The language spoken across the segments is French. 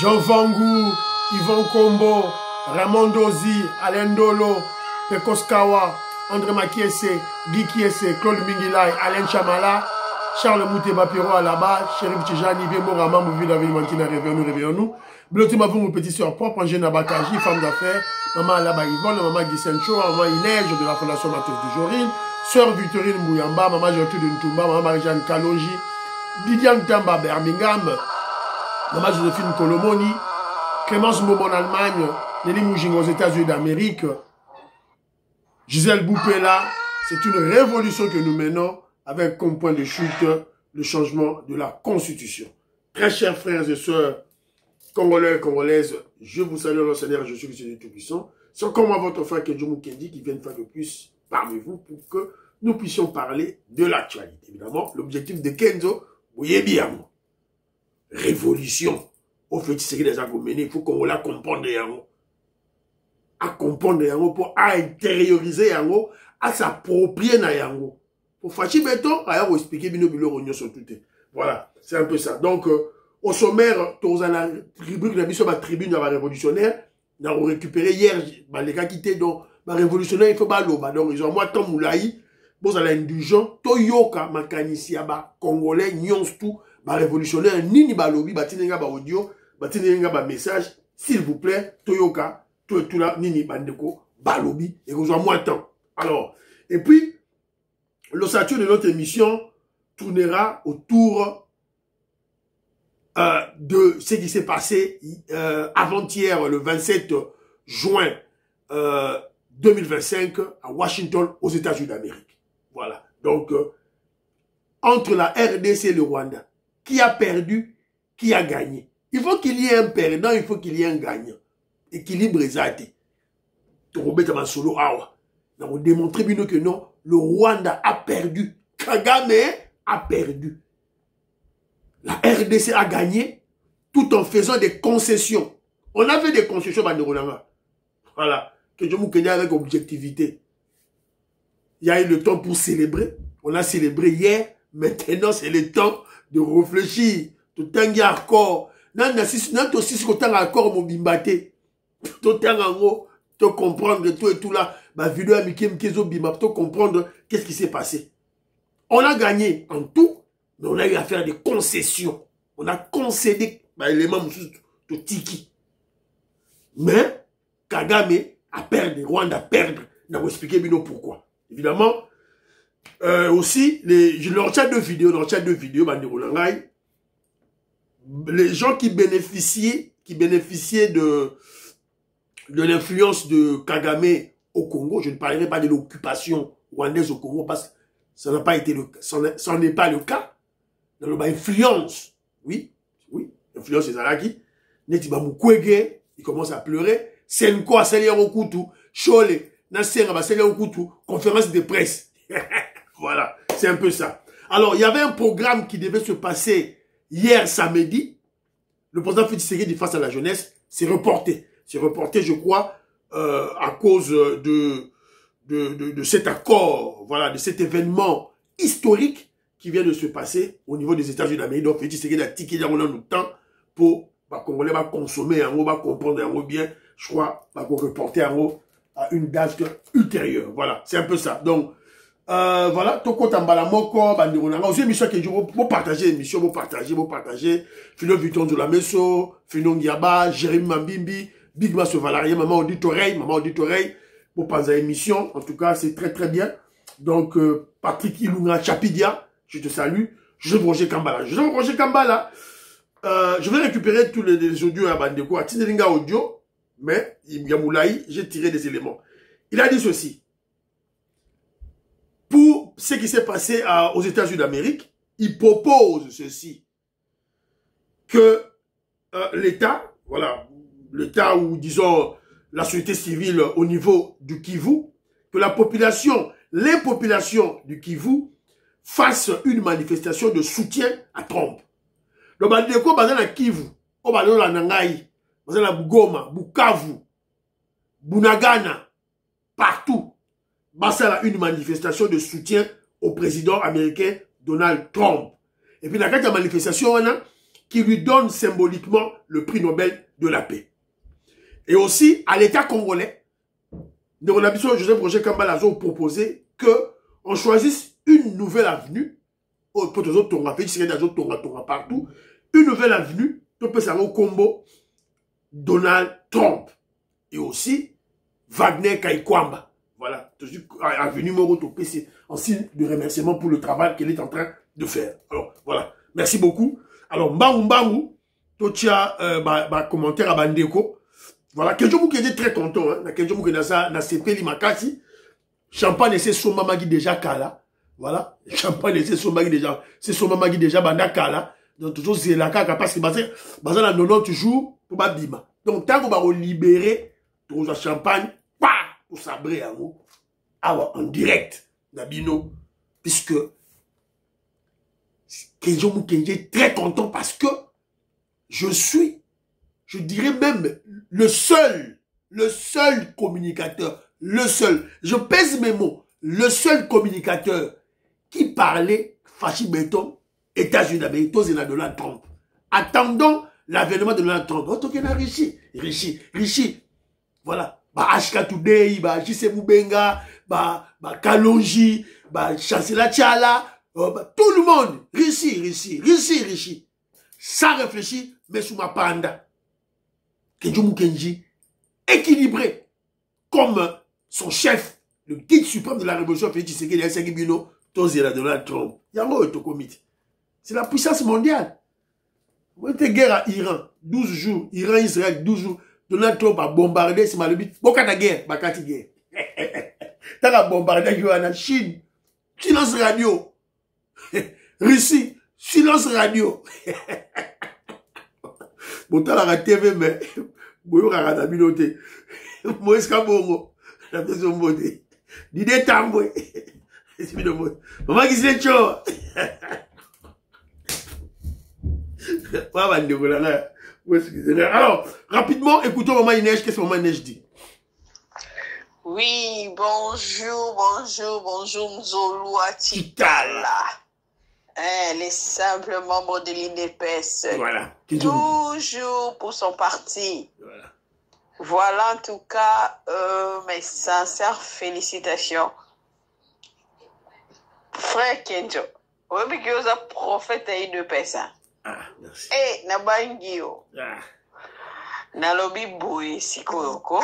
Jean Vangou, Yvon Kombo, Ramon Dozi, Alain Dolo, Pekos Kawa, André Makiese, Guy Kiese, Claude Mingilay, Alain Chamala, Charles Mouteba Piro à la bas, Chérif Tijani, Vemo Rama, Mouvi David Mantina, réveillons-nous. Bloti Mavou, mon petit soeur propre, Angèle Nabakaji, femme d'affaires, Maman Alaba Yvonne, Maman Guy Sencho, Maman Inège de la Fondation Matos de Jorine, Sœur Victorine Mouyamba, Maman Gertrude Ntumba, Maman Marie-Jeanne Kalonji, Didiane Tamba Birmingham, Maman Joséphine Colomoni, Clémence Momo en Allemagne, Nelly Moujing aux États-Unis d'Amérique, Gisèle Boupela. C'est une révolution que nous menons avec comme point de chute le changement de la Constitution. Très chers frères et sœurs, Congolais et Congolaises, je vous salue au Seigneur, je suis le Tout-Puissant. C'est comme à votre frère Kedjo Kendi qui vient une fois de plus parmi vous pour que nous puissions parler de l'actualité. Évidemment, l'objectif de Kenzo, vous voyez bien, révolution. Au fait, c'est des arguments, il faut qu'on la comprenne à comprendre pour intérioriser à s'approprier yango. Pour Fachi Beton, à vous expliquer bien le sur tout. Voilà, c'est un peu ça. Donc, au sommaire, tous la rubrique de la tribune de la révolutionnaire, nous avons récupéré hier, les gars qui étaient dans la révolutionnaire, il faut pas l'eau. Donc, ils ont moi, Tom Moulaï, vous allez indulgent, Toyoka, Makanisi, Congolais, Nyons, tout, révolutionnaire, Nini Balobi, Batinenga audio, Batinenga message, s'il vous plaît, Toyoka, tout là, Nini Bandeko, Balobi, et vous avez moins de temps. Alors, et puis, le statut de notre émission tournera autour de ce qui s'est passé avant-hier, le 27 juin 2025, à Washington, aux États-Unis d'Amérique. Voilà. Donc, entre la RDC et le Rwanda, qui a perdu, qui a gagné? Il faut qu'il y ait un perdant, il faut qu'il y ait un gagnant. Équilibre exact. Solo awa. Nous avons démontré que non, le Rwanda a perdu. Kagame a perdu. La RDC a gagné tout en faisant des concessions. On a fait des concessions, Banderolanga. Voilà. Que je vous connais avec objectivité. Il y a eu le temps pour célébrer. On a célébré hier. Maintenant, c'est le temps de réfléchir. Tout un gars encore. Non, aussi ce que encore mon bimbate. Tout un gars, de comprendre tout et tout là. Ma vidéo à Mikem Kezo Bima, pour comprendre qu'est-ce qui s'est passé. On a gagné en tout, mais on a eu à faire des concessions. On a concédé l'élément de Tiki. Mais Kagame a perdu, Rwanda a perdu. On va expliquer pourquoi. Évidemment, aussi, dans le chat de vidéo, les gens qui bénéficiaient de l'influence de Kagame au Congo, je ne parlerai pas de l'occupation rwandaise au Congo parce que ça n'a pas été le cas, ça n'est pas le cas. Dans l'influence, oui, influence des Alaki, Netiba Mukwege, il commence à pleurer, Senko a salé en Okutu, Chole, Nasser a salé en Okutu, conférence de presse. Voilà, c'est un peu ça. Alors, il y avait un programme qui devait se passer hier samedi. Le président Félix Tshisekedi face à la jeunesse s'est reporté. C'est reporté, je crois, à cause de cet accord, voilà, de cet événement historique qui vient de se passer au niveau des États-Unis d'Amérique. Donc, Félix Tshisekedi a tiqué dans le temps pour Congolais va consommer en haut, va comprendre en haut bien, je crois, va reporter en haut à une date ultérieure. Voilà, c'est un peu ça. Donc, voilà, Toko Tambala Moko, Bandironanga, aussi émission que je vous partager, émission, vous partager, Philo Vuitton de la Messo, Philo Ngiaba, Jérémy Mambimbi, Big Mass Valarié, maman auditoreille, vous pensez à émission, en tout cas, c'est très très bien. Donc, Patrick Ilunga Chapidia, je te salue, Joseph Roger Kambala. Je vais récupérer tous les audios à Bandeko, à Tinelinga Audio, mais, Yamoulaï, j'ai tiré des éléments. Il a dit ceci. Pour ce qui s'est passé aux États-Unis d'Amérique, il propose ceci. Que l'État, voilà, l'État ou disons la société civile au niveau du Kivu, que la population, les populations du Kivu fassent une manifestation de soutien à Trump. Le Bandeko bazana Kivu, o bazana Nangai, bazana Bugoma, Bukavu, Bunagana, partout. Basala une manifestation de soutien au président américain Donald Trump. Et puis dans la manifestation, qui lui donne symboliquement le prix Nobel de la paix. Et aussi, à l'État congolais, de mon ambition, Joseph Roger Kambala a proposé qu'on choisisse une nouvelle avenue, partout, une nouvelle avenue, on peut savoir au combo, Donald Trump. Et aussi, Wagner Kaikwamba. Voilà, avenue Moroto PC, en signe de remerciement pour le travail qu'elle est en train de faire. Alors, voilà, merci beaucoup. Alors, Mbangu, Totia, commentaire à Bandeko. Voilà, Kenjo Mouki était très content, hein. Kenjo Mouki na CP Limakasi. Champagne et c'est son maman qui déjà kala. Voilà, champagne et c'est son maman déjà, banda kala. Donc, toujours, c'est la kaka, parce que, baza la 90 jours, pour bima. Donc, tant qu'on va libérer, toujours champagne, pour sabrer en direct, Nabino, puisque, Kenjo Mouki est très content parce que, je dirais même le seul communicateur, je pèse mes mots, le seul communicateur qui parlait Fachi Béton, États-Unis d'Amérique, de Donald Trump. Attendons l'avènement de Donald Trump. Oh, Tokena Rishi. Voilà. Ashka Today, Jise Moubenga, Kalonji, Chancela Tchala, tout le monde. Rishi. Ça réfléchit, mais sous ma panda. Kenjo Moukenji, équilibré, comme son chef, le guide suprême de la révolution, Félix Tshisekedi, Nsengibino, Tozela Donald Trump. C'est la puissance mondiale. On était guerre à Iran, 12 jours, Iran-Israël, 12 jours. Donald Trump a bombardé, c'est mal. Bokata guerre, Bakati guerre. T'as bombardé en Chine, silence radio. Russie, silence radio. Bon, t'as la TV, mais bon, la radabilité. Moi, est-ce qu'on la maison beauté. L'idée tamboué. Maman qui s'est chaud. Alors, rapidement, écoutons Maman Inège. Qu'est-ce que Maman Inège dit? Oui, bonjour, Mzolu Atikala. Les simples membres de l'INDPS. Voilà. Toujours pour son parti. Voilà en tout cas mes sincères félicitations. Frère Kenjo, vous avez vu que vous prophète à l'INDPS. Ah, merci. Eh, Nabangio. Nalobi boy sikoyoko.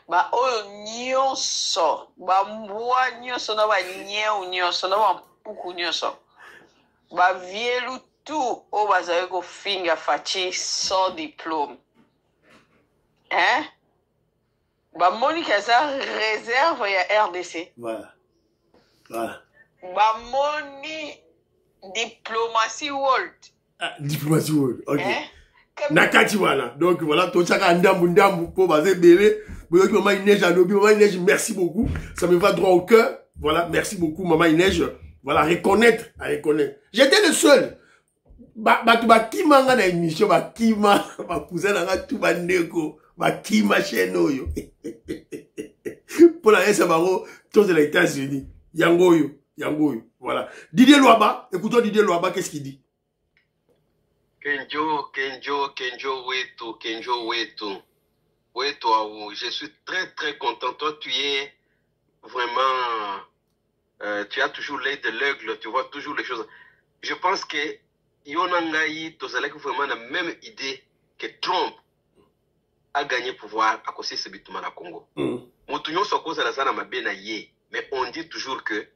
Ba oyo nyonso, ba mbwa nyonso na ba nyeu nyonso na ba mpuku nyonso. Ba vielu tout o bazali ko finga Fachi sans diplôme. Hein? Ba Monica ça réserve ya RDC. Voilà. Ba moni diplomatie world. Ah, diplomatie world. OK. Hein? Nakati voilà. Donc voilà, tout ça ndambu pour baser belé. Maman Inège à l'objet. Maman Inège, merci beaucoup. Ça me va droit au cœur. Voilà, merci beaucoup Maman Inège. Voilà, reconnaître. J'étais le seul. Kima nga na émission, kima, cousin nga tout bandeko, kima cheno yo. Pour la SMAO, tous de les États-Unis. Yangoyo. Voilà. Didier Louaba, écoutons Didier Louaba, qu'est-ce qu'il dit? Kenjo, Weto, je suis très très content. Toi, tu es vraiment, tu as toujours l'œil de l'aigle, tu vois toujours les choses. Je pense que Yonangaï, Tozalek vraiment la même idée que Trump a gagné pouvoir à cause de ce bitumana na Congo. Moutounyo so cause la zana mabena yé, mais on dit toujours que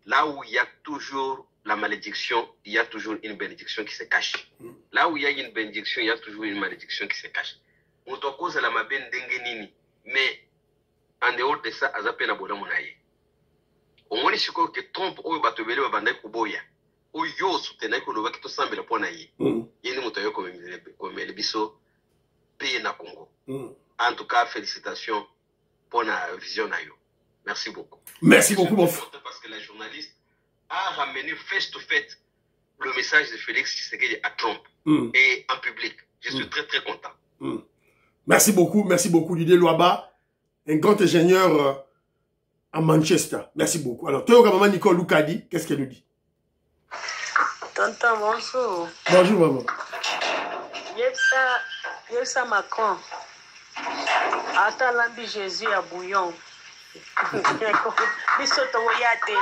là où il y a toujours la malédiction, il y a toujours une bénédiction qui se cache. Là où il y a une bénédiction, il y a toujours une malédiction qui se cache. Moutounyo cause la mabena dengenini, mais en dehors de ça, azapena bola munaye. Au moins, je crois que Trump oyo batobele babandai kuboya. Oyo soutenait que l'on qui semble pour naïe. Il y a une moto comme le biso pays na Congo. En tout cas, félicitations pour la vision naïo. Merci beaucoup. Merci beaucoup, mon frère. Parce que la journaliste a ramené face to face le message de Félix Tshisekedi à Trump et en public. Je suis très très content. Merci beaucoup, Didier Louaba, un grand ingénieur à Manchester. Merci beaucoup. Alors, Théo Maman Nicole Loukadi, qu'est-ce qu'elle nous dit? Tonton, bonjour. Bonjour, maman. Yesa Macron. Attends l'ambi Jésus à bouillon. Biso toyate.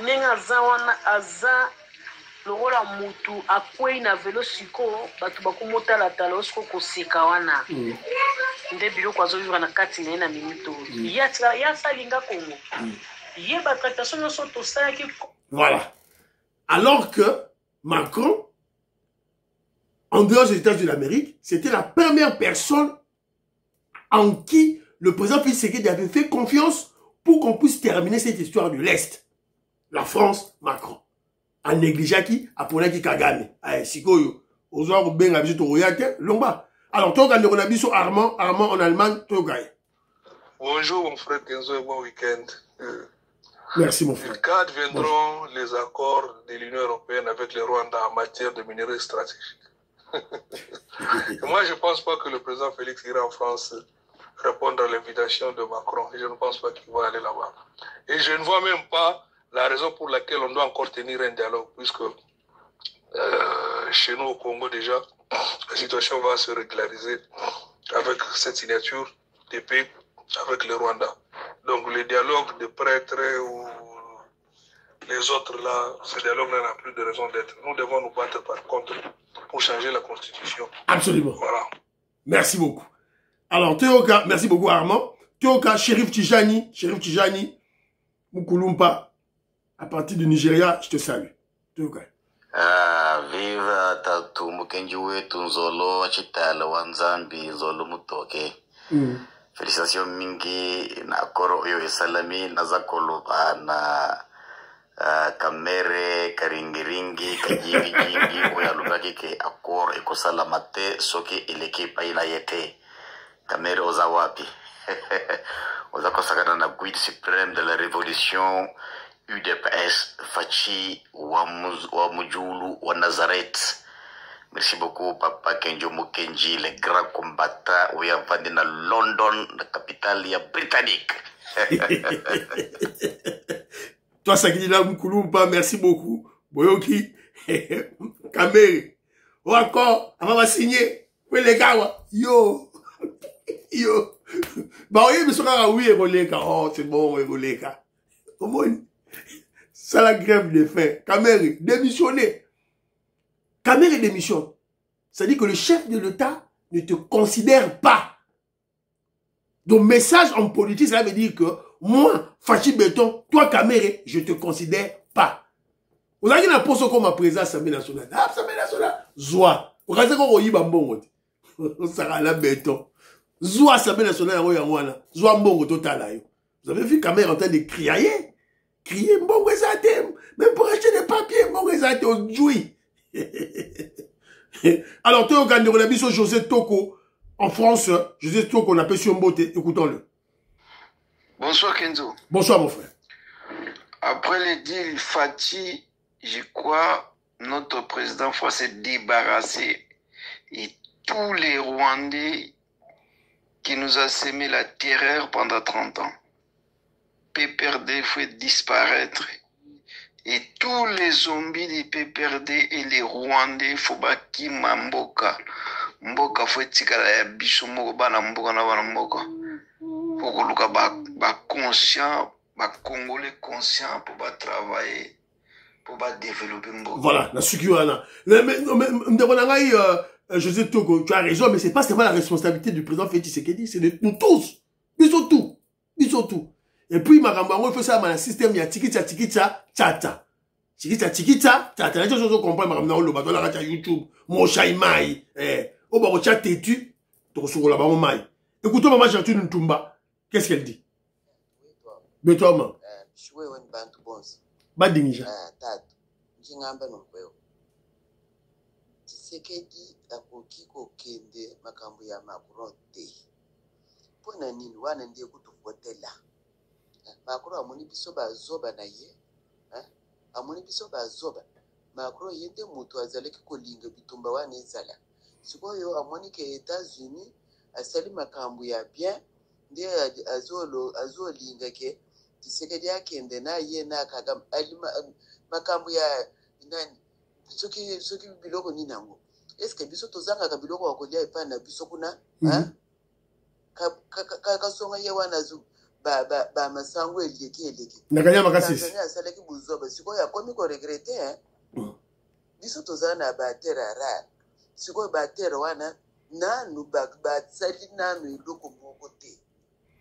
Nenga zawana aza lokola mutu akwei na velo siko batu bakumota la talo siko koseka wana. Nde biloko azovivre na kati na ye na minute oyo. Ya salinga Congo. Ye batractation nyonso tosalaki. Voilà. Alors que Macron, en dehors des États-Unis d'Amérique, c'était la première personne en qui le président Félix Tshisekedi avait fait confiance pour qu'on puisse terminer cette histoire de l'Est. La France, Macron. En négligeant qui? Apprenant qui Kagame. Aïe, Sikoyo. Aux heures où Ben a visité au Royate, Lomba. Alors, toi, quand on a vu sur Armand en Allemagne, toi, Gaï. Bonjour, mon frère Kenzo, et bon week-end. Merci, mon frère. Quand viendront les accords de l'Union européenne avec le Rwanda en matière de minerais stratégiques? Moi, je ne pense pas que le président Félix ira en France répondre à l'invitation de Macron. Et je ne pense pas qu'il va aller là-bas. Et je ne vois même pas la raison pour laquelle on doit encore tenir un dialogue, puisque chez nous au Congo déjà, la situation va se régulariser avec cette signature de paix avec le Rwanda. Donc le dialogue de prêtres ou les autres là, ce dialogue-là n'a plus de raison d'être. Nous devons nous battre par contre pour changer la constitution. Absolument. Voilà. Merci beaucoup. Alors, Théoka, merci beaucoup Armand. Théoka, Shérif Tijani, Moukoulumpa, à partir du Nigeria, je te salue. Théoka. Viva tatu mukenji wetu nzolo chitala wanzambi nzolo mutoke. Félicitations mingi na koro oyo esalami na zakolo na kamere karingiringi kajiringi oya lubaki ke akor ekosala te soki eleki paila yete kamere oza wapi oza kosakana na guide suprême de la révolution UDPS Fachi wa Mujulu wa Nazareth. Merci beaucoup Papa Kenjo Mukenji, le grand combattant où il a vendu dans London, la capitale britannique. Toi, Sakidina Moukoulumpa, merci beaucoup. Boyoki, Kamere. Ou encore, avant de signer, les gars, yo. Bah oui, mais ce qu'on oui, oh, c'est bon, Roleka. Comment ça la grève de faim. Kamere, démissionné. Kamere démissionne. C'est-à-dire que le chef de l'État ne te considère pas. Donc, message en politique, ça veut dire que moi, Fachi Béton, toi, Kamere, je ne te considère pas. Vous avez un poste comme président de l'Assemblée nationale. Ah, l'Assemblée nationale. Zoua. Vous avez un Yibambon. Ça va la béton. Zoua, l'Assemblée nationale, Zoua Mbongo total. Vous avez vu Kamere en train de crier. Crier, Mbongo Ezate. Même pour acheter des papiers, Mbongo Ezate, on jouit. Alors, Théo Gandhi, on a vu sur José Toko en France. José Toko, on appelle sur Mbote. Écoutons-le. Bonsoir Kenzo. Bonsoir mon frère. Après le deal Fati, je crois notre président faut se débarrasser et tous les Rwandais qui nous a semé la terreur pendant 30 ans. PPRD faut disparaître. Et tous les zombies du PPRD et les Rwandais faut baki Mboka. Mboka faut tikala ya biso moko bana mboka na bana mboka. Faut que luka ba conscient, ba congolais conscient pour ba travailler, pour ba développer mboka. Voilà, la sukiwana. Mais José Togo, tu as raison, mais c'est pas seulement la responsabilité du président Félix Tshisekedi, c'est de nous tous. Bisous tout. Et puis, Marambango, il faut ça dans le système, il y a tikita, tata. Tikita, tata. La chose qu'on comprend, Marambango, le bateau, la YouTube, mon chai maï, au bas, au chat têtu, ton sourd là-bas, mon maï. Écoutons maman Gentune Ntumba. Qu'est-ce qu'elle dit? Mais toi, maman. Badinija. Tshisekedi akoki kokende makambo ya Macron te. Pona nini wana ndiye kutuvotela. Macron amoni biso bazoba na ye. Amoni biso bazoba. Macron yende mutu azalaki kolinga bitumba wana ezala. Sikoyo amoni ke États-Unis asali makambo ya bien ndiye azolinga ke Tshisekedi akende na ye na Kagame makambo ya nani soki biloko nini yango est-ce que biso tozanga biloko wakolia epa na biso kuna kasonga ye wana zu ba masango eleki nakanya makasisi Tanzania asalaki buzoba sikoyo akomi ko regretter biso tozana ba terre rare sikoyo ba terre wana nanu ba tsali nanu eloko moko te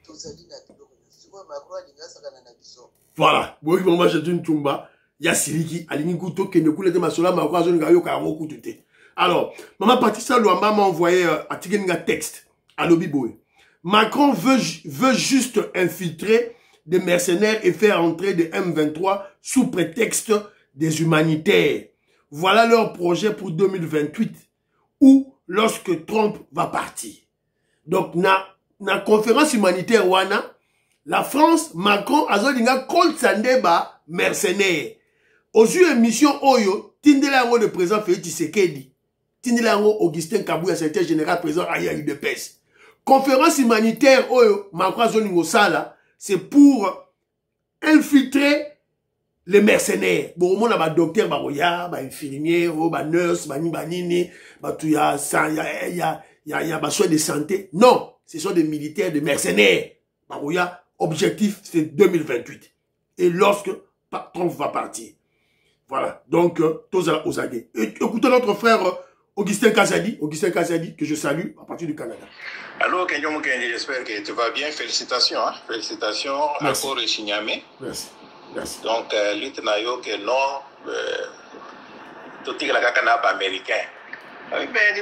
tozali na biloko sikoyo Macron alingasakana na biso. Voilà, boki mama Jadine Tumba ya siliki alingi kuto kende kulete masola Macron azonga yo ka ngo kutute. Alors, maman Patricia Luamba m'a envoyé un texte à Lobiboé. Macron veut juste infiltrer des mercenaires et faire entrer des M23 sous prétexte des humanitaires. Voilà leur projet pour 2028 ou lorsque Trump va partir. Donc, na conférence humanitaire wana, la France, Macron, azolinga Colt Sandeba mercenaires. Aux yeux émission Oyo, Tindela le président Félix Tshisekedi. Tindela Augustin Kabouya, secrétaire général président Aya UDPS. Conférence humanitaire Oyo, Macron Zoningo Sala, c'est pour infiltrer les mercenaires. Bon, on a ba docteur, ba roya, ba infirmier, ba nurse, ba nini, ba tout ya ba soins de santé. Non, ce sont des militaires, des mercenaires. Ba roya, objectif c'est 2028. Et lorsque Trump va partir. Voilà. Donc, tous aux aguets. Écoutez notre frère Augustin Kazadi, que je salue à partir du Canada. Alors, Kenyon Kenji, j'espère que tu vas bien. Félicitations. Hein? Félicitations à Kore Chinyame. Merci. Merci. Donc, l'Itnayo, que non, tout est là, américain. Oui, mais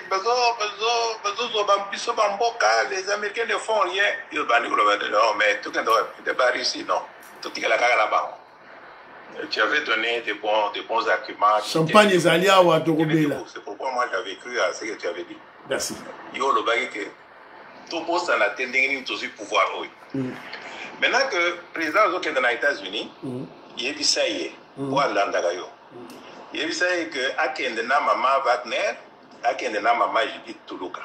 les Américains ne font rien. Ils vont dire, non, mais tout n'est pas réussi, non. Tout est là-bas. Tu avais donné des bons arguments. Champagne et Zalia ou à Togobela. C'est pourquoi moi j'avais cru à ce que tu avais dit. Merci. Yo, le bagage que tout poste en attendant de pouvoir. Maintenant que le président des États-Unis, il a dit ça y est, voilà l'andagayo. Il a dit ça y est que Akendena Maman Wagner, Akendena Maman Judith Toulouka,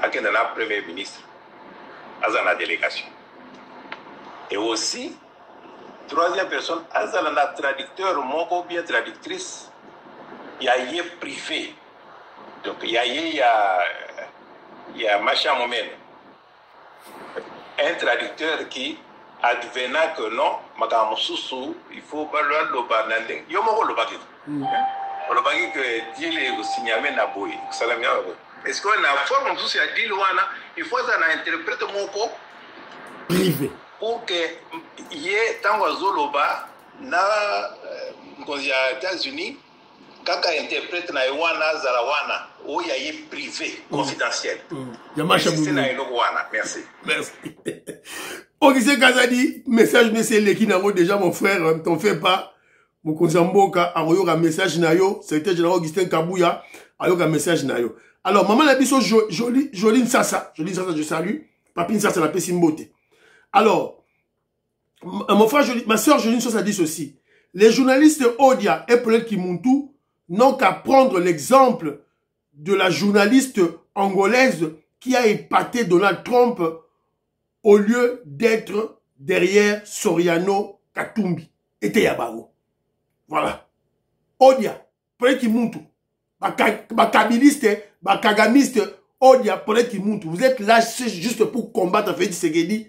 Akendena Premier ministre, à la délégation. Et aussi, troisième personne, Azalana traducteur, mon bien traductrice, il y a yé privé. Donc il y a machin moment. Un traducteur qui advenant que non, madame Soussou, il faut pas le bananding. Yo mo le bagage. Le bagage que dit le signalé na boy. Salamia. Est-ce qu'on a forme tout ça dit loana, il faut ça na interprète mon co privé. Pour que y ait tant Zoloba na aux États-Unis kaka interprète na wana zarawana ou y a privé confidentiel. C'est na wana. Merci. Merci. Augustin Kazadi, message ne c'est l'équipe déjà mon frère, t'en fais pas. Mon Konzamboka a reçu un message nayo, secrétaire général Augustin Kabouya a reçu un message nayo. Alors maman la biso Joline Sassa, je salue. Papine Sassa la Pessimbote. Alors, mon frère ma soeur Joline Sassa dit ceci. Les journalistes Odia et Pellet Kimuntu n'ont qu'à prendre l'exemple de la journaliste angolaise qui a épaté Donald Trump au lieu d'être derrière Soriano Katumbi. Et Teyabago. Voilà. Odia, Pellet Kimuntu, bakabiliste, bakagamiste, Odia, Pellet Kimuntu. Vous êtes là juste pour combattre Félix Tshisekedi.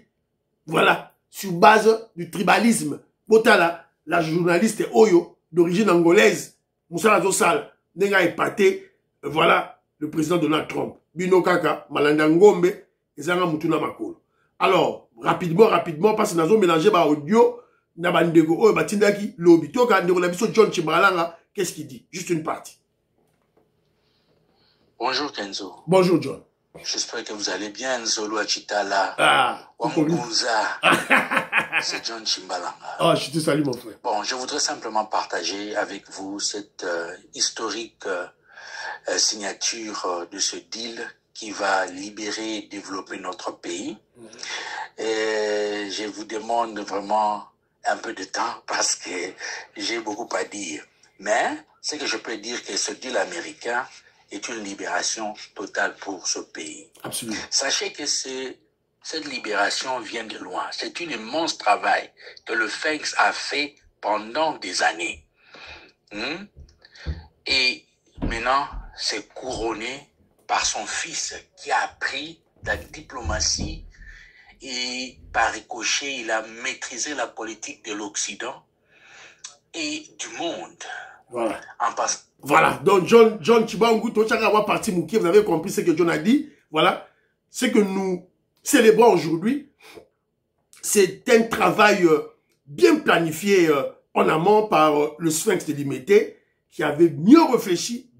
Voilà. Sur base du tribalisme. Botala, la journaliste Oyo, d'origine angolaise, Moussala Zosal, n'a épaté, voilà, le président Donald Trump. Bino Kaka, Malanda Ngombe, et Zanga Mutuna Makolo. Alors, rapidement, parce que nous avons mélangé ma audio, Nabandego, Oyo Batindaki, Lobi. Toka, Ndegolabiso John Chibalanga, qu'est-ce qu'il dit? Juste une partie. Bonjour Kenzo. Bonjour John. J'espère que vous allez bien, Nzolo Achitala. Wamugunza. C'est John Chimbalanga. Ah, je te salue mon frère. Bon, je voudrais simplement partager avec vous cette historique signature de ce deal qui va libérer et développer notre pays. Et je vous demande vraiment un peu de temps parce que j'ai beaucoup à dire. Mais ce que je peux dire que ce deal américain est une libération totale pour ce pays. Absolument. Sachez que c'est cette libération vient de loin. C'est un immense travail que le FENX a fait pendant des années. Et maintenant, c'est couronné par son fils qui a appris la diplomatie et par ricochet, il a maîtrisé la politique de l'Occident et du monde. Voilà. En passant. Voilà. Donc, John Chibangu, vous avez compris ce que John a dit. Voilà. Ce que nous célébrons aujourd'hui, c'est un travail bien planifié en amont par le Sphinx de Limité, qui avait mieux réfléchi,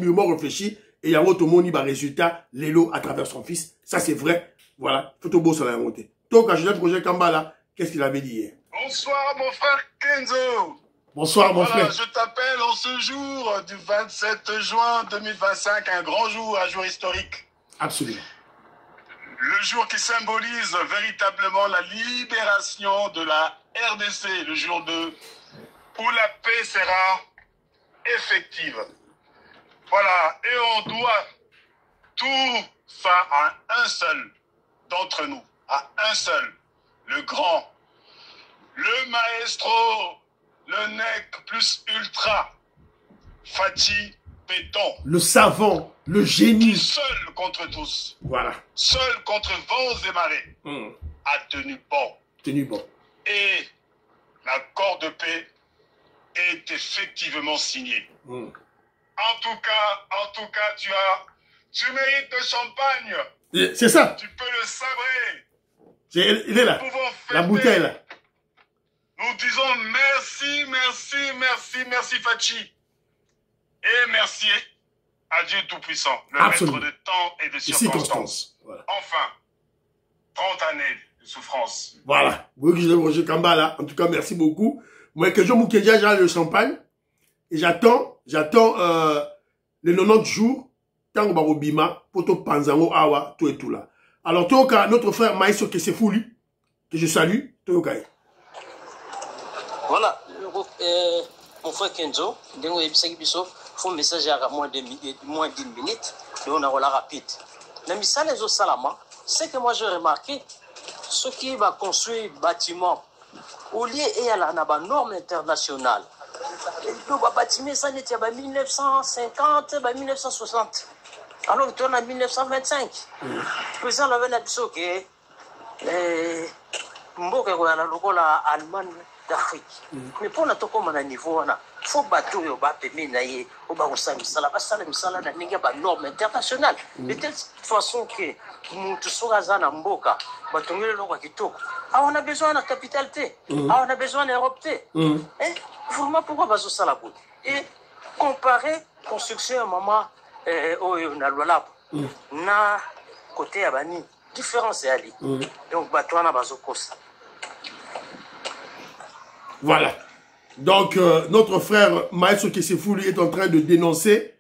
mûrement réfléchi, et il y a autre monde, résultat, Lélo à travers son fils. Ça, c'est vrai. Voilà. Photo beau, ça l'a monté. Donc, à Genève, Roger Kambala, qu'est-ce qu'il avait dit hier? Bonsoir, mon frère Kenzo. Bonsoir, mon frère. Je t'appelle en ce jour du 27 juin 2025, un grand jour, un jour historique. Absolument. Le jour qui symbolise véritablement la libération de la RDC, le jour où la paix sera effective. Voilà, et on doit tout ça à un seul d'entre nous, à un seul, le grand, le maestro, le nec plus ultra, Fachi Péton. Le savant, le génie. Seul contre tous. Voilà. Seul contre vents et marées. A tenu bon. Tenu bon. Et l'accord de paix est effectivement signé. En tout cas, tu mérites le champagne. C'est ça. Tu peux le sabrer. Il est là. La bouteille là. Nous disons merci Fachi. Et merci à Dieu Tout-Puissant, le maître de temps et de circonstances. Voilà. Enfin, 30 années de souffrance. Voilà. Roger Kambala. En tout cas, merci beaucoup. Moi, que je m'oukédia, j'ai le champagne. Et j'attends les 90 jours, tant que Bima, pour tout Panzango, Awa, tout et tout là. Alors, notre frère Maïso Kesefouli, que je salue, tout le Voilà, mon frère Kenzo, il faut un message à moins d'une minute, et on a un rapide. Le message des Salama, c'est que moi j'ai remarqué, ce qui va construire un bâtiment, au lieu et à la norme internationale, le bâtiment, ça n'était pas 1950, 1960. Alors que on a 1925. Le président avait dit que Mboka est la Allemagne d'Afrique. Mais pour notre comme à niveau, il faut battre au bas péminaye, au bas au samisala, sala na ninga ba norme internationale. De telle façon que nous tous sommes à Mboka, batongele lo kwa kitoko. Ah, on a besoin de capitalité. Ah, on a besoin d'Europe. Vraiment, pourquoi bazo sala bout? Et comparer construction maman na lolap na côté abani différence est ali. Donc batouana bazo kosa. Voilà. Donc, notre frère Maestro Kesefouli est en train de dénoncer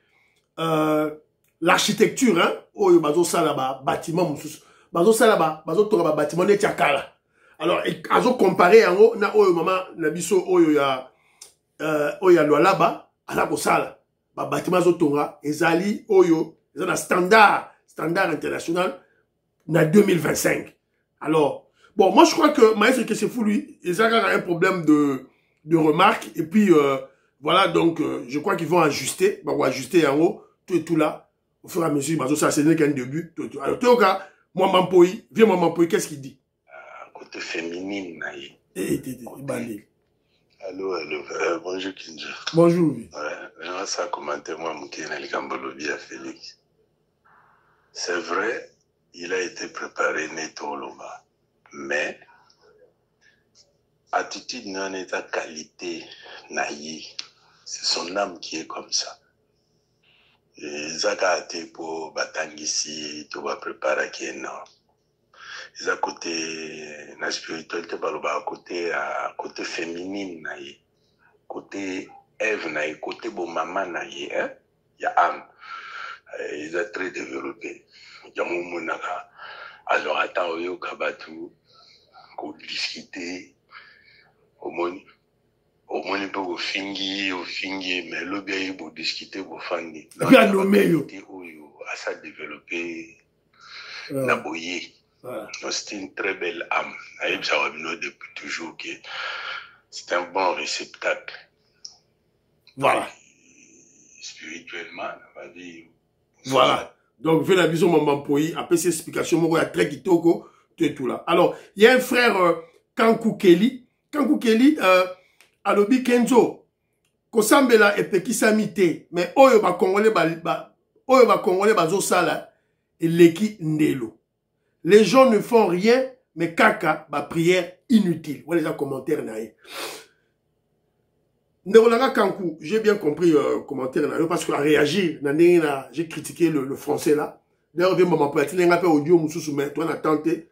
l'architecture, hein. Oh, bazo salaba, bâtiment, bazo salaba, bazo toraba, bâtiment de Tiakala. Alors, ils ont comparé en haut, na oyo maman, na biso oyo ya Lualaba, à la Kosala. Bâtiment zotonga, ezali oyo, ils ont un standard international, na 2025. Alors, bon, moi je crois que Maestro Kesefouli, ils ont un problème de remarques, et puis, voilà, donc, je crois qu'ils vont ajuster, on va ajuster en haut, tout et tout là, au fur et à mesure, ça c'est qu'un début, tout et tout. Alors, Théoka, moi Mampoï, viens moi Mampoï, qu'est-ce qu'il dit? Côté féminine, Allô, bonjour Kinja. Bonjour. Ouais, ça a commenté moi, Moukena Likambolobi à Félix. C'est vrai, il a été préparé Neto Loma, mais attitude non état qualité naïe, c'est son âme qui est comme ça. Et Zaka a été pour Batangisi, tout va préparer qui est énorme. Ils à côté la spiritualité à côté féminine naïe, côté Ève naïe, côté bon maman naïe, hein, il y a âme. Ils ont très développé. Il y a mon monaka. Alors attends au kabatu, qu'on discuter. Au moins peut au fingi, mais le bien il faut discuter au fangi. Bien nommé yo. À ça développer. Naboye. Voilà. C'est une très belle âme. Depuis toujours que c'est un bon réceptacle. Voilà. Spirituellement, on va dire. Voilà. Donc, vu la vision Maman Poyi, après ces explications, moi, il y a très kitoko, tout là. Alors, il y a un frère, Kankou Kelly. Kankou Kelly, alobi Kenzo, Kosambela et Pekisamite, mais oyo ba Congolais bazo sala, et leki ndelo. Les gens ne font rien, mais kaka, ba prière inutile. Voilà les commentaires naïe. Ndolanga Kankou, j'ai bien compris le commentaire parce qu'il a réagi. J'ai critiqué le français là. D'ailleurs, je vais m'appeler un appel audio, mais toi, on a tenté.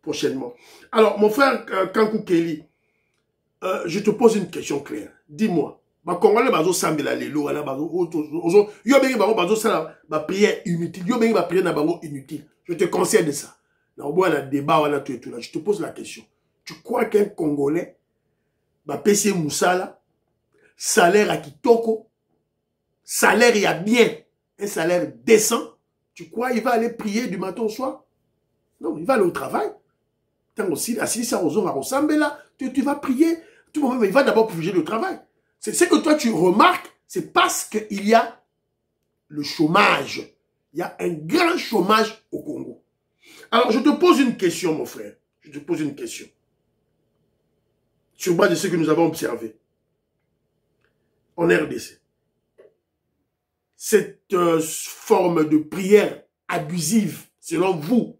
Prochainement. Alors, mon frère Kankou Kelly, je te pose une question claire. Dis-moi, Congolais bazo sambela lelo, ala bazo, yo bengi bazo sala ba prière inutile, yo bengi ba prière na bango inutile. Je te conseille de ça. Là, au bout, on a débat, on a tout et tout là. Je te pose la question. Tu crois qu'un Congolais va payer Moussala, salaire à Kitoko, salaire il y a bien, un salaire décent, tu crois qu'il va aller prier du matin au soir? Non, il va aller au travail. Tant aussi, si ça va ressembler là, tu vas prier. Tout le monde, il va d'abord privilégier le travail. C'est ce que toi tu remarques, c'est parce qu'il y a le chômage. Il y a un grand chômage au Congo. Alors, je te pose une question, mon frère. Je te pose une question. Sur base de ce que nous avons observé en RDC. Cette forme de prière abusive, selon vous,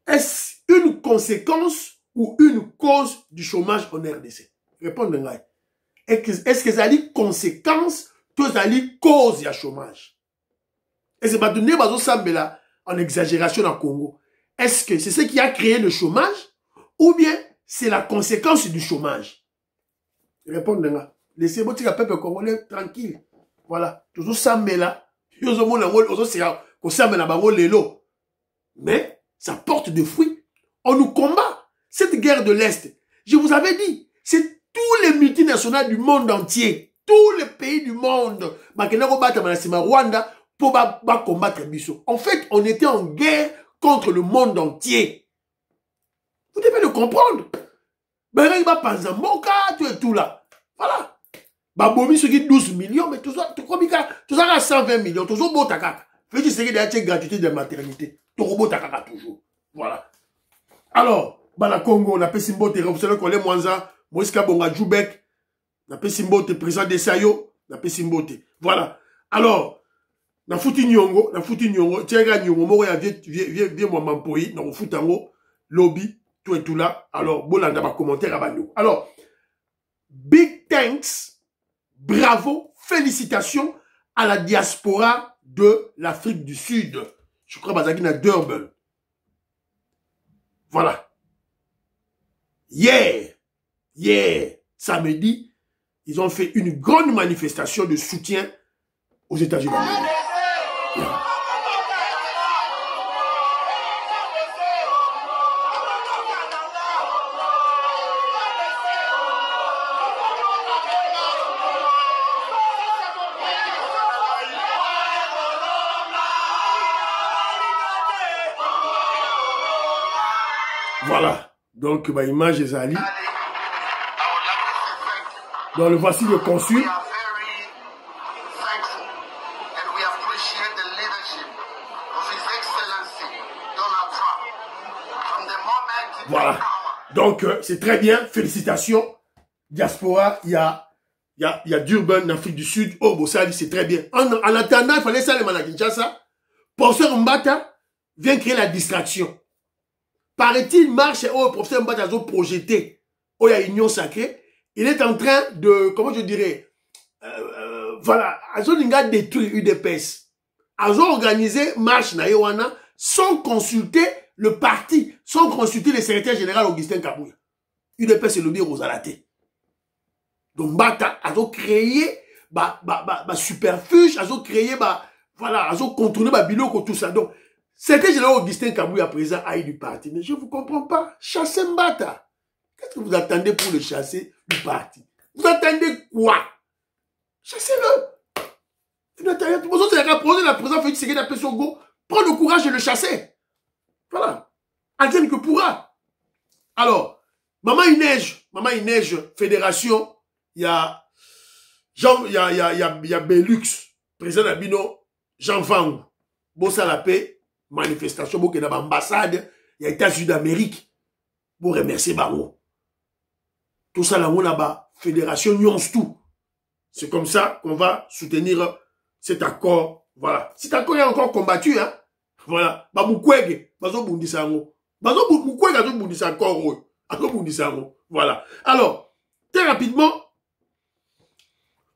est-ce une conséquence ou une cause du chômage en RDC? Répondez-moi. Est-ce que ça a une conséquence ou ça a une cause du chômage? Et c'est pas donné en exagération au Congo. Est-ce que c'est ce qui a créé le chômage ou bien c'est la conséquence du chômage? Répondez-moi. Laissez votre peuple congolais tranquille. Voilà. Toujours ça, mais là, mais ça porte des fruits. On nous combat. Cette guerre de l'Est, je vous avais dit, c'est tous les multinationales du monde entier, tous les pays du monde, Rwanda, pour combattre Bissau. En fait, on était en guerre contre le monde entier. Vous devez le comprendre. Il va pas tout là. Voilà. Babomi ce qui 12 millions, mais tout ça, 120 millions, tout ça, bon takaka. Fais-tu ce qui est gratuité de maternité. Tout beau takaka toujours. Voilà. Alors, la Congo, on a fait Simbote, vous savez qu'on est Mwanza, Moïse Kabonga Djoubek, on a fait Simbote, président de Sayo, on a fait Simbote. Voilà. Alors, na fouti nyongo, tiens, nyongo, moro ya vieux moi mampoyi, na foutango, lobby, tout et tout là. Alors, bon, là, on a un commentaire à Bano. Alors, big thanks. Bravo, félicitations à la diaspora de l'Afrique du Sud. Je crois que c'est Durban. Voilà. Hier, samedi, ils ont fait une grande manifestation de soutien aux États-Unis. Voilà, donc ma image est Ali. Donc le voici le consul. Voilà, donc c'est très bien, félicitations. Diaspora, il y a Durban, Afrique du Sud. Oh, Bossali, c'est très bien. En attendant, il fallait ça les à Kinshasa. Professeur Mbata vient créer la distraction. Paraît-il, marche au professeur Mbata a projeté, il y a Union Sacrée, il est en train de, comment je dirais, voilà, il a détruit UDPS. Ils ont organisé marche na Yowana sans consulter le parti, sans consulter le secrétaire général Augustin Kabouya. UDPS est le bien Rosalate. Donc Mbata a créé superfuge, a créé voilà, a contourné biloko tout ça. Donc c'était général Augustin Kabouya présent à du parti. Mais je ne vous comprends pas. Chassez Mbata. Qu'est-ce que vous attendez pour le chasser du parti? Vous attendez quoi? Chassez-le. Vous attendez. Vous avez posé la présence Félix Tshisekedi à Pessogo. prends le courage de le chasser. Voilà. Advienne que pourra. Alors, Maman il neige, fédération, il y a Belux, président d'Abino, Jean Fang, Bossa la paix, manifestation, il y a l'ambassade, il y a États-Unis d'Amérique, pour remercier Bango. Tout ça là-bas, fédération Nyons tout. C'est comme ça qu'on va soutenir cet accord. Voilà. Cet accord est encore combattu, hein. Voilà. Voilà. Alors, très rapidement,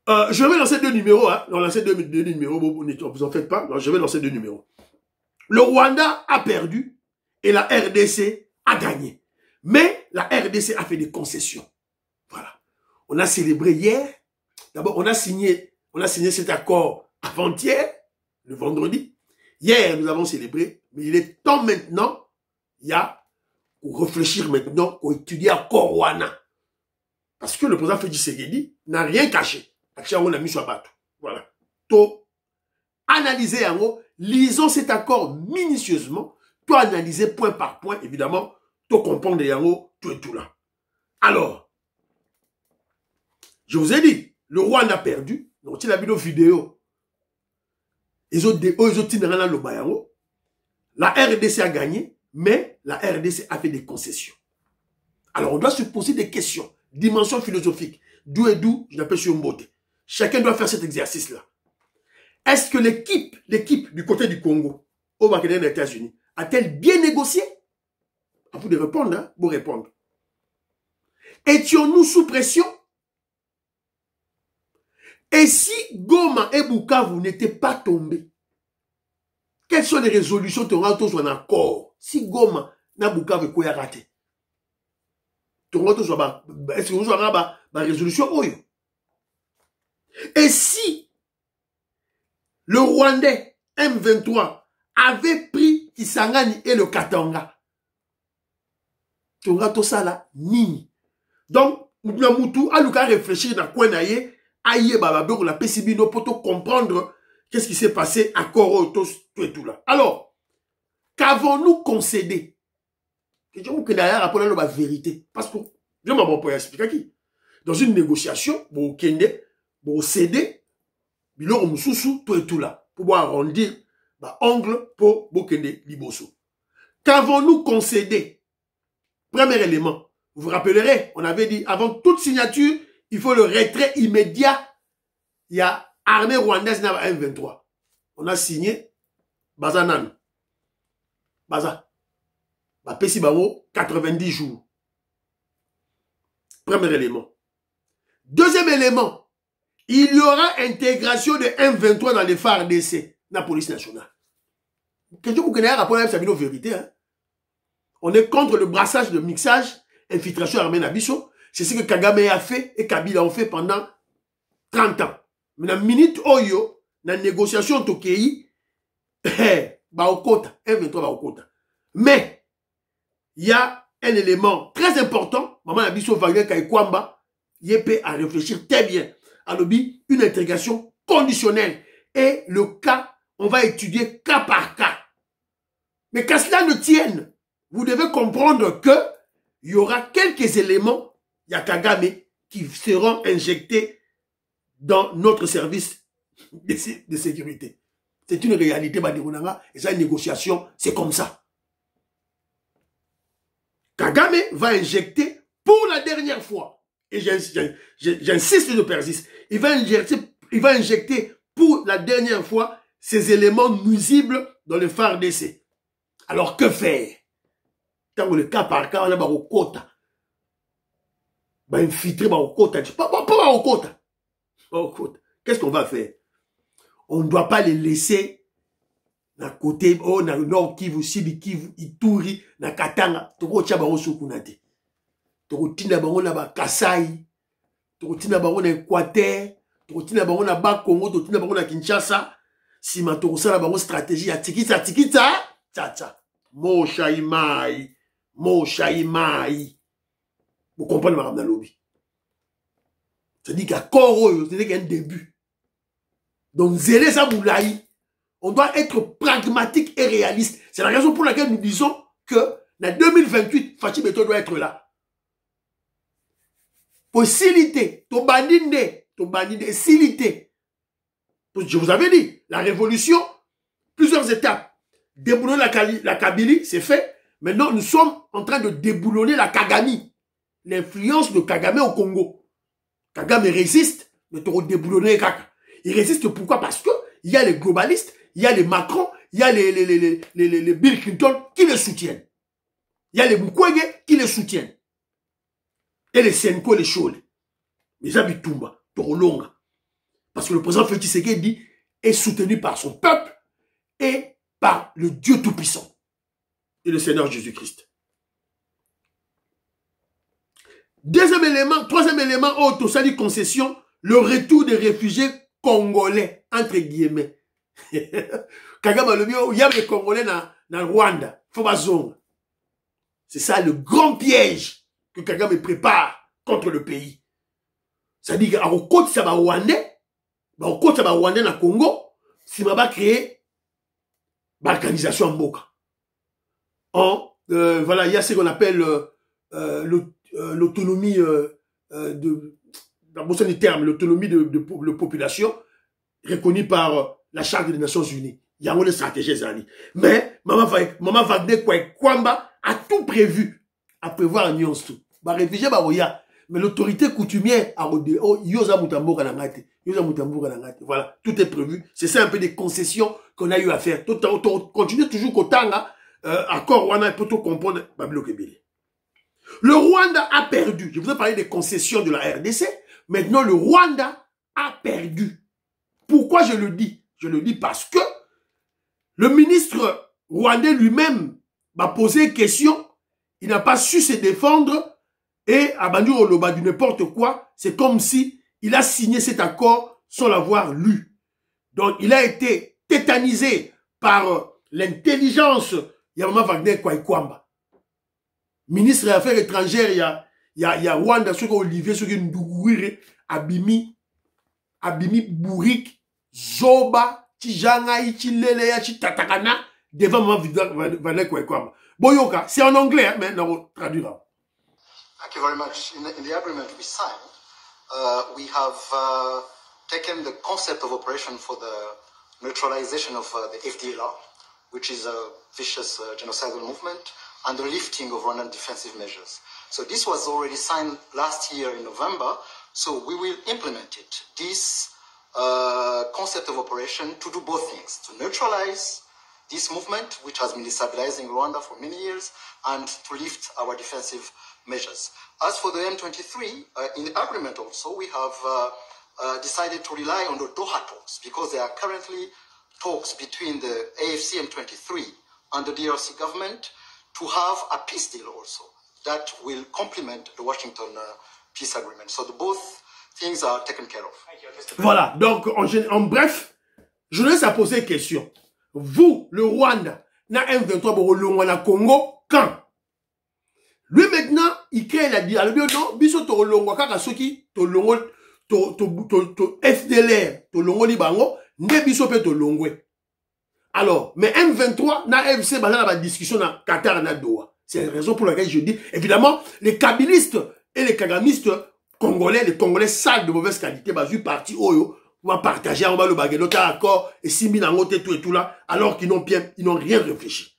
je vais lancer 2 numéros. Hein. On lancer deux numéros. Vous en faites pas. Non, je vais lancer 2 numéros. Le Rwanda a perdu et la RDC a gagné. Mais la RDC a fait des concessions. Voilà. On a célébré hier. D'abord, on a signé cet accord avant-hier, le vendredi. Hier, nous avons célébré. Mais il est temps maintenant, il y a pour réfléchir maintenant, pour étudier à Korwana. Parce que le président Félix Tshisekedi n'a rien caché. On a mis sur la bateau. Voilà. To analyser en haut, lisons cet accord minutieusement, to analyser point par point, évidemment, to comprendre en haut, tout et tout là. Alors, je vous ai dit, le Rwanda a perdu, donc il a vu nos vidéos. La RDC a gagné, mais la RDC a fait des concessions. Alors, on doit se poser des questions. Dimension philosophique. D'où et d'où, je l'appelle sur Mbote. Chacun doit faire cet exercice-là. Est-ce que l'équipe du côté du Congo, au Makedon des États-Unis, a-t-elle bien négocié? À vous de répondre, hein, vous répondre. Étions-nous sous pression? Et si Goma et Bukavu n'étaient pas tombés, quelles sont les résolutions qui auront tous en accord? Si Goma n'a Bukavu quoi raté? Est-ce que vous aurez ma résolution? Et si le Rwandais M23 avait pris Kisangani et le Katanga, Tonga tout ça là, nini. Donc, Moutou a l'occasion de réfléchir dans quoi naïe, aïe bababé, la PCBino pour comprendre qu'est-ce qui s'est passé à Koro, tout et tout là. Alors, qu'avons-nous concédé? Je dis que derrière, après, on a la vérité. Parce que, je m'en vais expliquer qui. Dans une négociation, vous kende, vous cédez, biloko mususu, tout et tout là. Pour pouvoir arrondir, ongle pour Bokende Liboso. Qu'avons-nous concédé? Premier élément. Vous vous rappellerez, on avait dit, avant toute signature, il faut le retrait immédiat. Il y a armée rwandaise dans la M23. On a signé Bazanan. Baza. Pessi Bango, 90 jours. Premier élément. Deuxième élément, il y aura intégration de M23 dans les FARDC, la police nationale. Question pour que nous ayons la vérité. Hein? On est contre le brassage de mixage, infiltration armée Nabiso. C'est ce que Kagame a fait et Kabila a fait pendant 30 ans. Mais dans la minute Oyo, dans la négociation Tokei, M23 va au quota. Mais, il y a un élément très important, Maman Nabiso Wagner Kaikwamba, Yépé à réfléchir très bien. À l'objet, une intégration conditionnelle. Et le cas, on va étudier cas par cas. Mais qu'à cela ne tienne, vous devez comprendre que il y aura quelques éléments, Yakagame, qui seront injectés dans notre service de sécurité. C'est une réalité, Badirunanga, et ça, une négociation, c'est comme ça. Kagame va injecter pour la dernière fois, et j'insiste, je persiste, il va injecter pour la dernière fois ces éléments nuisibles dans le FARDC. Alors que faire? Tant que le cas par cas, on a au quota. Infiltrer au quota. Pas au quota. Qu'est-ce qu'on va faire? On ne doit pas les laisser na côté, oh, na nord Kivu, Sud Kivu, Ituri, na Katanga, toko tia bango sukunate. Toko tina bango na ba Kasai, toko tina bango na Équateur, toko tina bango na ba Congo, toko tina bango na Kinshasa, sima toko sala bango stratégie ya tikita, tcha. Mo Shaimai. Vous comprenez, madame Nalobi? C'est-à-dire qu'à Koro, c'est-à-dire qu'il y a un début. Donc, zélé ça boulaï. on doit être pragmatique et réaliste. C'est la raison pour laquelle nous disons que en 2028, Fachi Beto doit être là. Possibilité, silité. Je vous avais dit, la révolution, plusieurs étapes. Déboulonner la Kabylie, c'est fait. Maintenant, nous sommes en train de déboulonner la Kagame. L'influence de Kagame au Congo. Kagame résiste, mais tu déboulonner Kaka. Il résiste pourquoi? Parce que il y a les globalistes, il y a les Macron, il y a les Bill Clinton qui le soutiennent. Il y a les Mukwege qui le soutiennent. Et les Senko, les Chole. Les Abitumba, Torolonga. Parce que le président Félix Tshisekedi est soutenu par son peuple et par le Dieu Tout-Puissant et le Seigneur Jésus-Christ. Deuxième élément, troisième élément, autosali concession, le retour des réfugiés congolais, entre guillemets. Kagame le mieux, il y a des Congolais dans Rwanda. C'est ça le grand piège que Kagame prépare contre le pays. C'est-à-dire qu'à côté ça va Rwandais, au côté ça va Rwandais dans le Congo, si on va créer balkanisation en Boka. Voilà, il y a ce qu'on appelle l'autonomie dans le du terme, l'autonomie de population reconnue par la Charte des Nations Unies. Il y a une stratégie, mais Maman Wagner Kwamba a tout prévu à prévoir un nuance tout. Bah réfugié mais l'autorité coutumière a voilà, tout est prévu. C'est ça un peu des concessions qu'on a eu à faire. Continue toujours qu'au Tanga, accord Rwanda peut tout comprendre. Le Rwanda a perdu. Je vous ai parlé des concessions de la RDC. Maintenant, le Rwanda a perdu. Pourquoi je le dis? Je le dis parce que le ministre rwandais lui-même m'a posé question. Il n'a pas su se défendre et a bandu au loba du n'importe quoi. C'est comme si il a signé cet accord sans l'avoir lu. Donc, il a été tétanisé par l'intelligence. Il y a Maman Wagner Kwaikwamba. Ministre des Affaires étrangères, il y a Rwanda, ce Olivier, ce qui Ndougourire, Abimi, Bourik, Zoba, Tijanga, Ichilele, Chitatakana, devant Maman Wagner Kwaikwamba. Boyoka, c'est en anglais, mais on traduira. Thank you very much. In the agreement we signed, we have taken the concept of operation for the neutralization of the FDLR, which is a vicious genocidal movement, and the lifting of Rwandan defensive measures. So this was already signed last year in November, so we will implement it. This concept of operation to do both things, to neutralize this movement, which has been destabilizing Rwanda for many years, and to lift our defensive measures. As for the M23, in the agreement also, we have decided to rely on the Doha talks, because there are currently talks between the AFC M23 and the DRC government to have a peace deal also that will complement the Washington peace agreement. So both things are taken care of. Voilà, donc en bref, je laisse à poser question. Vous, le Rwanda, na M23 Borolongo na Congo, quand? Lui maintenant, il crée la dit, alors non, biso to Rolongo kaka soki to longo to FDLR, to longo libango, ne biso pe to longwe. Alors, mais M23 na FC bala la discussion na Qatar na Doha. C'est la raison pour laquelle je dis, évidemment, les kabilistes et les kagamistes congolais, les Congolais sales de mauvaise qualité, bah, du parti Oyo, on va partager, on va le baguer, notre accord, et 6 000 en tout et tout là, alors qu'ils n'ont rien réfléchi.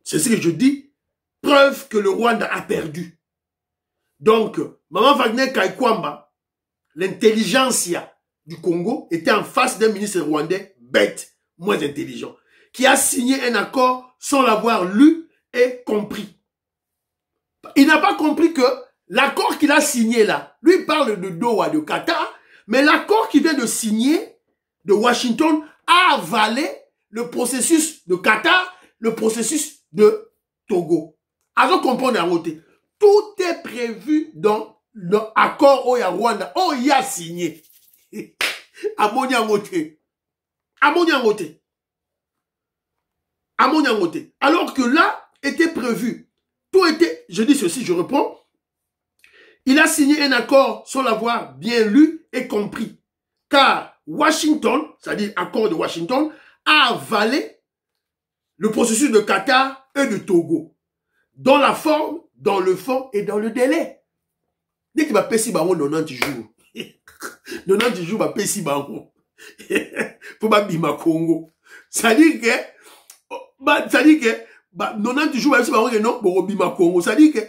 C'est ce que je dis, preuve que le Rwanda a perdu. Donc, Maman Wagner Kwaikwamba, l'intelligentsia du Congo, était en face d'un ministre rwandais bête, moins intelligent, qui a signé un accord sans l'avoir lu et compris. Il n'a pas compris que l'accord qu'il a signé là, lui parle de Doha, de Qatar, mais l'accord qu'il vient de signer de Washington a avalé le processus de Qatar, le processus de Togo. Alors comprendre en côté, tout est prévu dans l'accord Oya Rwanda, Oya signé. Alors que là était prévu, tout était, je dis ceci, je reprends. Il a signé un accord sans l'avoir bien lu et compris. Car Washington, c'est-à-dire accord de Washington, a avalé le processus de Qatar et de Togo. Dans la forme, dans le fond et dans le délai. Dès qu'il va payer 90 jours. 90 jours, va payer bango. Pour ma bima Congo. Ça dit que 90 jours, va payer bango non pour bima Congo. Ça dit que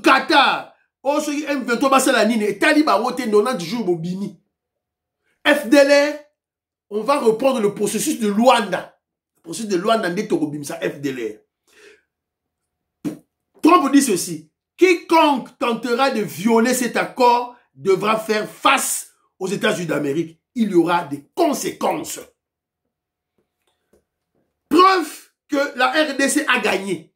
Qatar, oh ce qui M23 basa la nine, et Taliban ont 90 jours pour bimi. FDLR, on va reprendre le processus de Luanda. Le processus de Luanda n'est pas ça FDLR. Trump dit ceci. Quiconque tentera de violer cet accord devra faire face aux États-Unis d'Amérique. Il y aura des conséquences. Preuve que la RDC a gagné.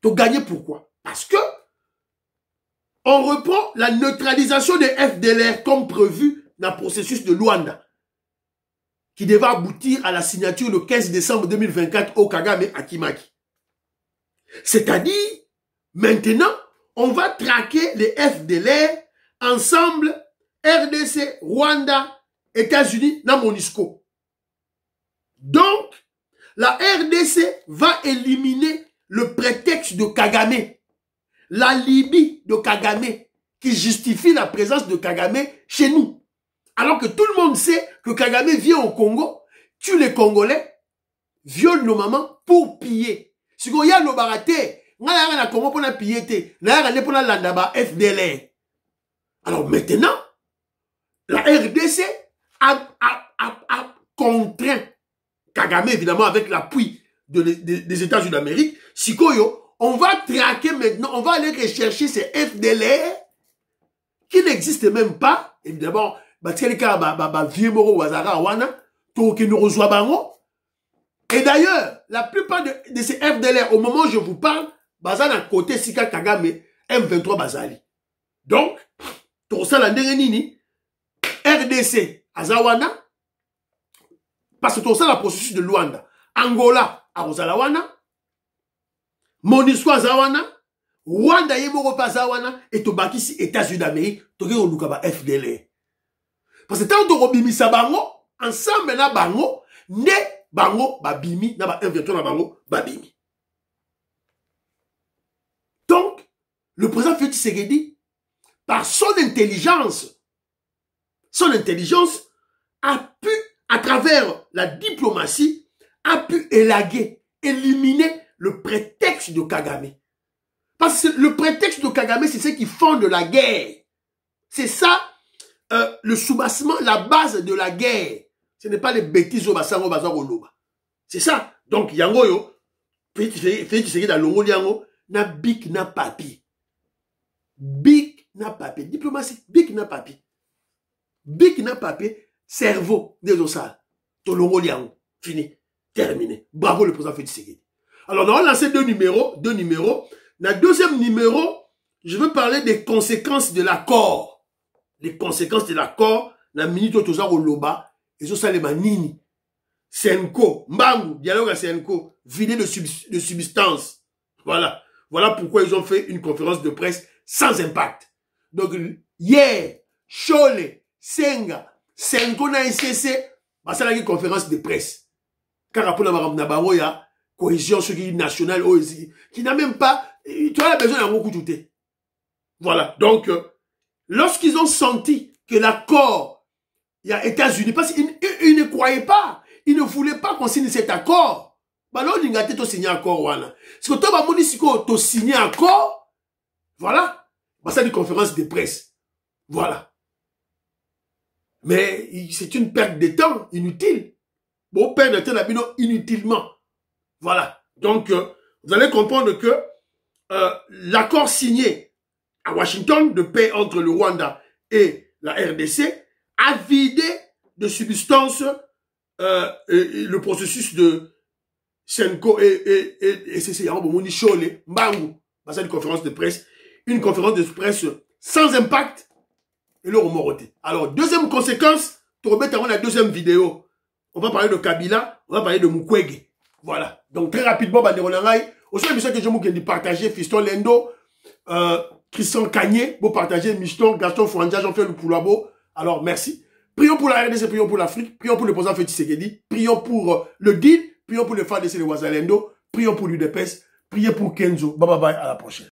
Donc gagner pourquoi? Parce que on reprend la neutralisation des FDLR comme prévu dans le processus de Luanda, qui devait aboutir à la signature le 15 décembre 2024 au Kagame à Kimaki. C'est-à-dire, maintenant, on va traquer les FDLR ensemble, RDC, Rwanda, États-Unis, dans MONUSCO. Donc, la RDC va éliminer le prétexte de Kagame, la Libye de Kagame, qui justifie la présence de Kagame chez nous. Alors que tout le monde sait que Kagame vient au Congo, tue les Congolais, viole nos mamans pour piller. Si vous avez le baraté, vous avez un Congo pour piller, vous avez un pour la FDLR. Alors maintenant, la RDC a contraint Kagame, évidemment, avec l'appui des États-Unis d'Amérique. Sikoyo, on va traquer maintenant, on va aller rechercher ces FDLR qui n'existent même pas, évidemment. Et d'ailleurs, la plupart de ces FDLR, au moment où je vous parle, bazan à côté Sika Kagame, M23 Bazali. Donc, tout ça, la Nini, RDC, Azawana, parce que tout ça, le processus de Luanda, Angola, à Rosalawana, MONUSCO, Azawana, Rwanda, Yemoropa, Azawana, et Tobakisi, États-Unis d'Amérique, Toké Olukaba, FDLR. Parce que tant que Robimisa Bango, ensemble, na Bango, ne Bango, Babimi, na ba 1,23 na Bango, Babimi. Donc, le président Félix Tshisekedi, par son intelligence, a pu, à travers la diplomatie, a pu élaguer, éliminer le prétexte de Kagame. Parce que le prétexte de Kagame, c'est ce qui fonde la guerre. C'est ça, le soubassement, la base de la guerre. Ce n'est pas les bêtises au bassin au bazar au loba. C'est ça. Donc, yango yo, Félix Tshisekedi dans l'ongo yango, na bic na papier. Bic na papier. Diplomatie, bic na papier. Bic na papier, cerveau, des osales. Ton l'ongo yango. Fini. Terminé. Bravo le président Félix Tshisekedi. Alors, on va lancer deux numéros. Dans le deuxième numéro, je veux parler des conséquences de l'accord. Les conséquences de l'accord, la minute au Tozar au Loba, et ça, c'est les manini. Senko, Mbangu, dialogue à Senko, vidé de substance. Voilà. Voilà pourquoi ils ont fait une conférence de presse sans impact. Donc, hier, Chole, Senga, Senko na ICC, bah, ça, une conférence de presse. Car après, on a ya cohésion nationale, qui n'a même pas, tu as besoin d'un gros coup de thé. Voilà. Donc, lorsqu'ils ont senti que l'accord, il y a États-Unis, parce qu'ils ne croyaient pas, ils ne voulaient pas qu'on signe cet accord. Bah là, on a été signé un accord, voilà. Si tu as signé un accord, voilà. Bah, ça, une conférence de presse. Voilà. Mais c'est une perte de temps inutile. Bon, perdre de temps inutilement. Voilà. Donc, vous allez comprendre que l'accord signé à Washington de paix entre le Rwanda et la RDC a vidé de substance le processus de Senko et c'est Yambo Chole, Mbangu. C'est une conférence de presse. Une conférence de presse sans impact et le remoroté. Alors, deuxième conséquence, tu remets la deuxième vidéo. On va parler de Kabila, on va parler de Mukwege. Voilà. Donc, très rapidement, Banderonangai. Aussi, il y a que je vous partager Fiston Lendo, Christian Kanye, vous partagez Miston, Gaston Fouanja, Jean-Pierre Lukulabo, Alors, merci. Prions pour la RDC, prions pour l'Afrique, prions pour le président Félix Tshisekedi, prions pour le guide, prions pour le FADC de Ouazalendo, prions pour l'UDPS, prions pour Kenzo. Bye bye bye, à la prochaine.